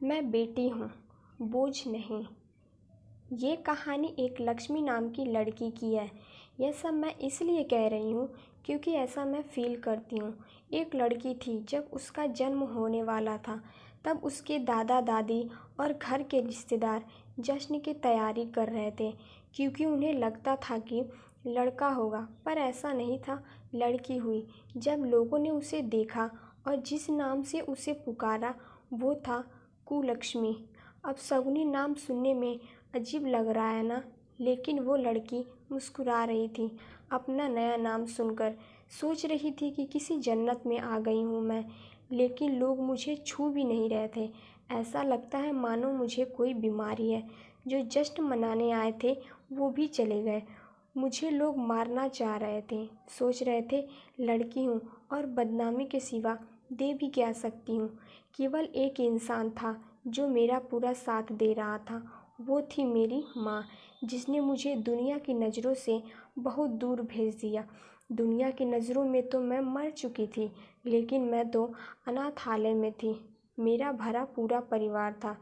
मैं बेटी हूँ, बोझ नहीं। ये कहानी एक लक्ष्मी नाम की लड़की की है। यह सब मैं इसलिए कह रही हूँ क्योंकि ऐसा मैं फील करती हूँ। एक लड़की थी, जब उसका जन्म होने वाला था तब उसके दादा दादी और घर के रिश्तेदार जश्न की तैयारी कर रहे थे क्योंकि उन्हें लगता था कि लड़का होगा, पर ऐसा नहीं था, लड़की हुई। जब लोगों ने उसे देखा और जिस नाम से उसे पुकारा वो था कुलक्ष्मी। अब सगुनी नाम सुनने में अजीब लग रहा है ना, लेकिन वो लड़की मुस्कुरा रही थी अपना नया नाम सुनकर। सोच रही थी कि किसी जन्नत में आ गई हूँ मैं, लेकिन लोग मुझे छू भी नहीं रहे थे। ऐसा लगता है मानो मुझे कोई बीमारी है। जो जश्न मनाने आए थे वो भी चले गए। मुझे लोग मारना चाह रहे थे, सोच रहे थे लड़की हूँ और बदनामी के सिवा दे भी क्या सकती हूँ। केवल एक इंसान था जो मेरा पूरा साथ दे रहा था, वो थी मेरी माँ, जिसने मुझे दुनिया की नज़रों से बहुत दूर भेज दिया। दुनिया की नज़रों में तो मैं मर चुकी थी, लेकिन मैं तो अनाथालय में थी। मेरा भरा पूरा परिवार था,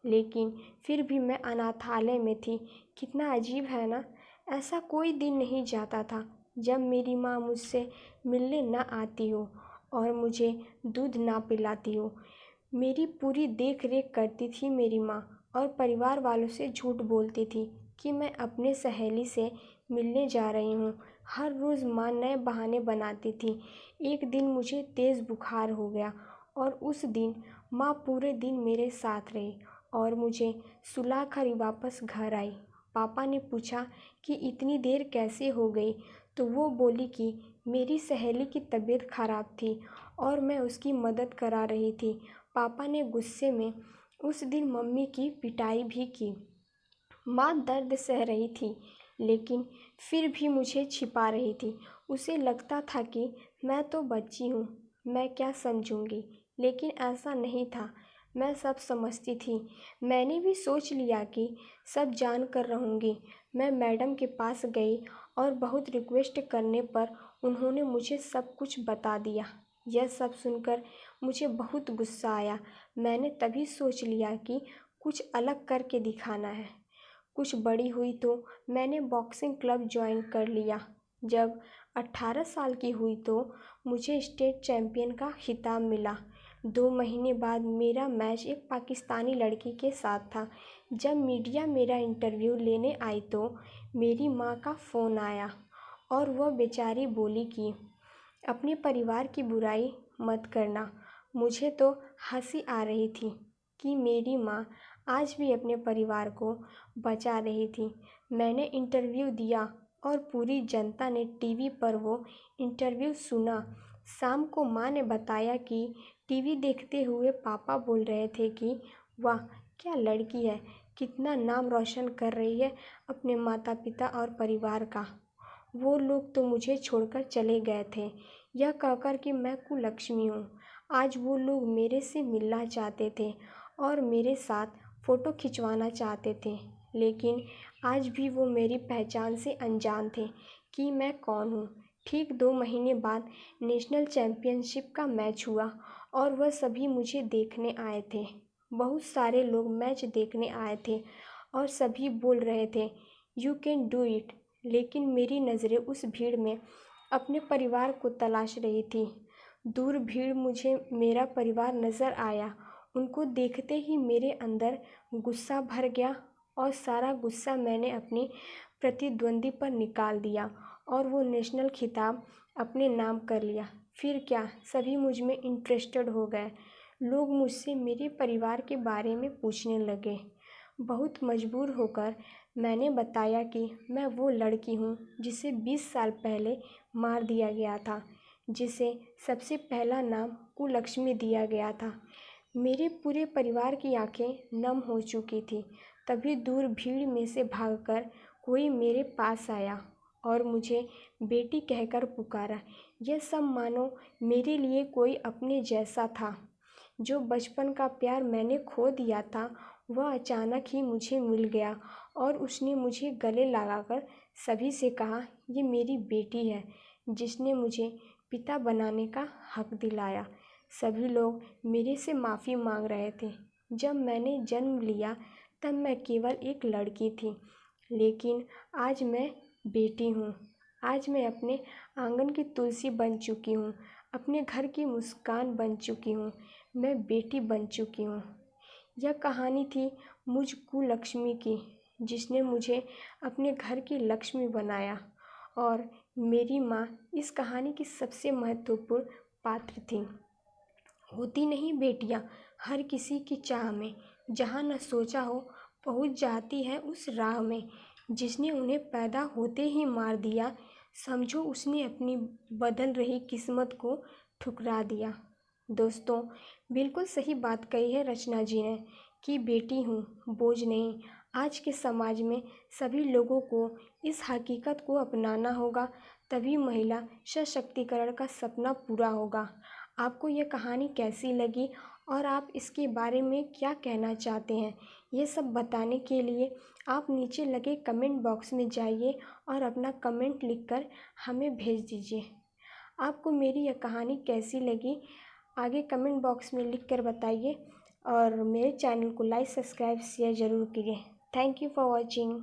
लेकिन फिर भी मैं अनाथालय में थी। कितना अजीब है ना। ऐसा कोई दिन नहीं जाता था जब मेरी माँ मुझसे मिलने न आती हो और मुझे दूध ना पिलाती हो। मेरी पूरी देख रेख करती थी मेरी माँ, और परिवार वालों से झूठ बोलती थी कि मैं अपने सहेली से मिलने जा रही हूँ। हर रोज़ माँ नए बहाने बनाती थी। एक दिन मुझे तेज़ बुखार हो गया और उस दिन माँ पूरे दिन मेरे साथ रही और मुझे सुलाकर वापस घर आई। पापा ने पूछा कि इतनी देर कैसे हो गई, तो वो बोली कि मेरी सहेली की तबीयत खराब थी और मैं उसकी मदद करा रही थी। पापा ने गुस्से में उस दिन मम्मी की पिटाई भी की। माँ दर्द सह रही थी, लेकिन फिर भी मुझे छिपा रही थी। उसे लगता था कि मैं तो बच्ची हूँ, मैं क्या समझूंगी, लेकिन ऐसा नहीं था। मैं सब समझती थी। मैंने भी सोच लिया कि सब जान कर रहूँगी। मैं मैडम के पास गई और बहुत रिक्वेस्ट करने पर उन्होंने मुझे सब कुछ बता दिया। यह सब सुनकर मुझे बहुत गुस्सा आया। मैंने तभी सोच लिया कि कुछ अलग करके दिखाना है। कुछ बड़ी हुई तो मैंने बॉक्सिंग क्लब ज्वाइन कर लिया। जब 18 साल की हुई तो मुझे स्टेट चैम्पियन का खिताब मिला। 2 महीने बाद मेरा मैच एक पाकिस्तानी लड़की के साथ था। जब मीडिया मेरा इंटरव्यू लेने आई तो मेरी माँ का फ़ोन आया और वह बेचारी बोली कि अपने परिवार की बुराई मत करना। मुझे तो हंसी आ रही थी कि मेरी माँ आज भी अपने परिवार को बचा रही थी। मैंने इंटरव्यू दिया और पूरी जनता ने टीवी पर वो इंटरव्यू सुना। शाम को माँ ने बताया कि टीवी देखते हुए पापा बोल रहे थे कि वाह क्या लड़की है, कितना नाम रोशन कर रही है अपने माता पिता और परिवार का। वो लोग तो मुझे छोड़कर चले गए थे, यह कहकर कि मैं कुलक्ष्मी हूँ। आज वो लोग मेरे से मिलना चाहते थे और मेरे साथ फ़ोटो खिंचवाना चाहते थे, लेकिन आज भी वो मेरी पहचान से अनजान थे कि मैं कौन हूँ। ठीक 2 महीने बाद नेशनल चैम्पियनशिप का मैच हुआ और वह सभी मुझे देखने आए थे। बहुत सारे लोग मैच देखने आए थे और सभी बोल रहे थे यू कैन डू इट, लेकिन मेरी नज़रें उस भीड़ में अपने परिवार को तलाश रही थी। दूर भीड़ मुझे मेरा परिवार नज़र आया। उनको देखते ही मेरे अंदर गुस्सा भर गया और सारा गुस्सा मैंने अपनी प्रतिद्वंदी पर निकाल दिया और वो नेशनल खिताब अपने नाम कर लिया। फिर क्या, सभी मुझ में इंटरेस्टेड हो गए। लोग मुझसे मेरे परिवार के बारे में पूछने लगे। बहुत मजबूर होकर मैंने बताया कि मैं वो लड़की हूँ जिसे 20 साल पहले मार दिया गया था, जिसे सबसे पहला नाम कुलक्ष्मी दिया गया था। मेरे पूरे परिवार की आंखें नम हो चुकी थी। तभी दूर भीड़ में से भागकर कोई मेरे पास आया और मुझे बेटी कहकर पुकारा। यह सब मानो मेरे लिए कोई अपने जैसा था। जो बचपन का प्यार मैंने खो दिया था वह अचानक ही मुझे मिल गया और उसने मुझे गले लगाकर सभी से कहा, ये मेरी बेटी है जिसने मुझे पिता बनाने का हक दिलाया। सभी लोग मेरे से माफ़ी मांग रहे थे, जब मैंने जन्म लिया तब मैं केवल एक लड़की थी, लेकिन आज मैं बेटी हूँ। आज मैं अपने आंगन की तुलसी बन चुकी हूँ, अपने घर की मुस्कान बन चुकी हूँ, मैं बेटी बन चुकी हूँ। यह कहानी थी मुझ कुलक्ष्मी की, जिसने मुझे अपने घर की लक्ष्मी बनाया, और मेरी माँ इस कहानी की सबसे महत्वपूर्ण पात्र थी। होती नहीं बेटियाँ हर किसी की चाह में, जहाँ न सोचा हो पहुँच जाती है उस राह में। जिसने उन्हें पैदा होते ही मार दिया, समझो उसने अपनी बदल रही किस्मत को ठुकरा दिया। दोस्तों, बिल्कुल सही बात कही है रचना जी ने कि बेटी हूँ, बोझ नहीं। आज के समाज में सभी लोगों को इस हकीकत को अपनाना होगा, तभी महिला सशक्तिकरण का सपना पूरा होगा। आपको ये कहानी कैसी लगी और आप इसके बारे में क्या कहना चाहते हैं, ये सब बताने के लिए आप नीचे लगे कमेंट बॉक्स में जाइए और अपना कमेंट लिखकर हमें भेज दीजिए। आपको मेरी यह कहानी कैसी लगी आगे कमेंट बॉक्स में लिखकर बताइए, और मेरे चैनल को लाइक, सब्सक्राइब, शेयर ज़रूर कीजिए। Thank you for watching.